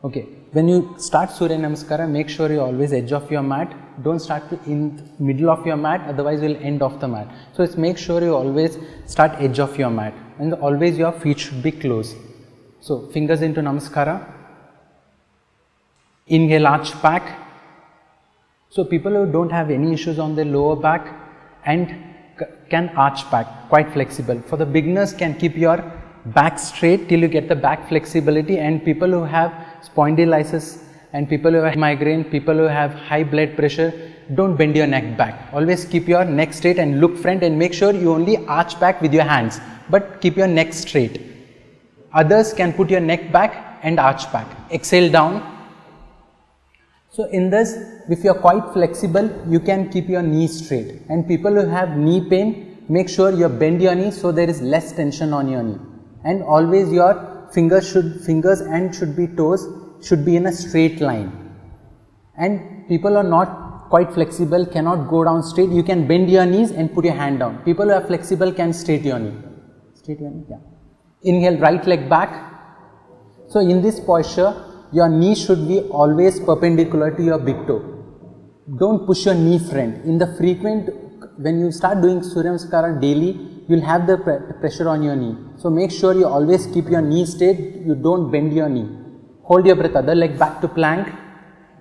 Okay, when you start Surya Namaskara, make sure you always edge of your mat. Don't start in the middle of your mat, otherwise you will end off the mat. So make sure you always start edge of your mat, and always your feet should be close. So fingers into Namaskara. Inhale, arch back. So people who don't have any issues on their lower back and can arch back, quite flexible. For the beginners, can keep your back straight till you get the back flexibility, and people who have spondylitis and people who have migraine, people who have high blood pressure, don't bend your neck back. Always keep your neck straight and look front, and make sure you only arch back with your hands, but keep your neck straight. Others can put your neck back and arch back. Exhale down. So in this, if you are quite flexible, you can keep your knees straight, and people who have knee pain, make sure you bend your knee so there is less tension on your knee, and always your fingers and should be toes should be in a straight line. And people are not quite flexible, cannot go down straight, you can bend your knees and put your hand down. People who are flexible can straight your knee. Straight your knee, yeah. Inhale, right leg back. So in this posture, your knee should be always perpendicular to your big toe. Don't push your knee front. In the frequent, when you start doing Surya Namaskara daily, you will have the pressure on your knee. So make sure you always keep your knee straight, you don't bend your knee. Hold your breath, other leg back to plank.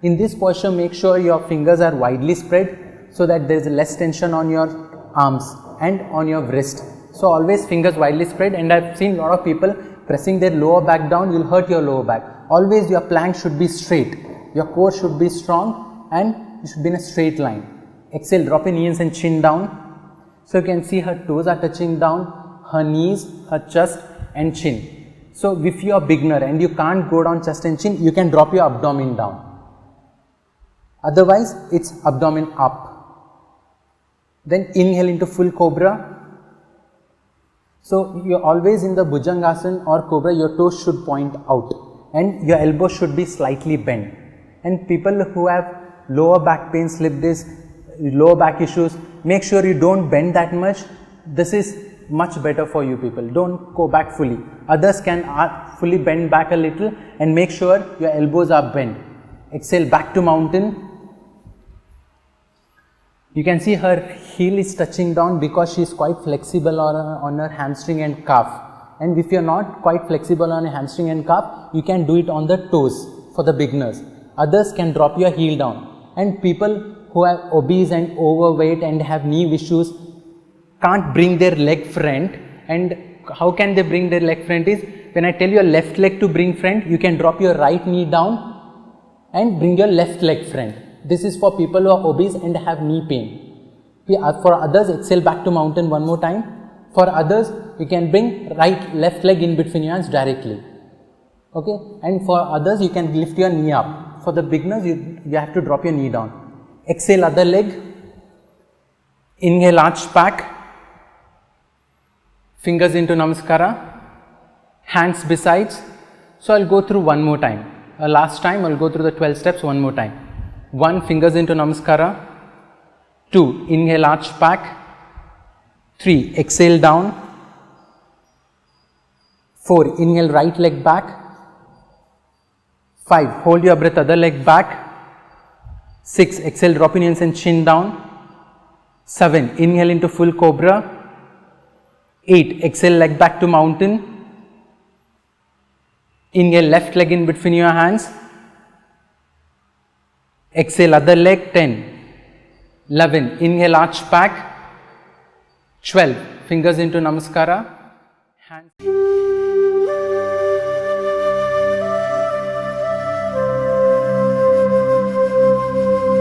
In this posture, make sure your fingers are widely spread so that there is less tension on your arms and on your wrist. So always fingers widely spread, and I have seen a lot of people pressing their lower back down, you will hurt your lower back. Always your plank should be straight, your core should be strong, and you should be in a straight line. Exhale, drop your knees and chin down. So you can see her toes are touching down, her knees, her chest and chin. So if you are beginner and you can't go down chest and chin, you can drop your abdomen down. Otherwise, it's abdomen up. Then inhale into full cobra. So you're always in the Bhujangasana or cobra, your toes should point out and your elbow should be slightly bent. And people who have lower back pain, slip disc, lower back issues, make sure you don't bend that much. This is much better for you people. Don't go back fully. Others can fully bend back a little, and make sure your elbows are bent. Exhale, back to mountain. You can see her heel is touching down because she is quite flexible on her hamstring and calf. And if you are not quite flexible on your hamstring and calf, you can do it on the toes for the beginners. Others can drop your heel down. And people who are obese and overweight and have knee issues can't bring their leg front. And how can they bring their leg front is, when I tell your left leg to bring front, you can drop your right knee down and bring your left leg front. This is for people who are obese and have knee pain. For others, exhale back to mountain one more time. For others, you can bring left leg in between your hands directly. Okay, and for others, you can lift your knee up. For the beginners, you have to drop your knee down. Exhale, other leg. Inhale, arch back. Fingers into Namaskara. Hands besides. So I'll go through one more time. Last time, I'll go through the 12 steps one more time. 1, fingers into Namaskara. 2, inhale, arch back. 3, exhale down. 4, inhale, right leg back. 5, hold your breath, other leg back. 6, exhale, drop your knees and chin down. 7, inhale into full cobra. 8, exhale, leg back to mountain. Inhale, left leg in between your hands. Exhale, other leg. 10. 11, inhale, arch back. 12, fingers into Namaskara. Hands.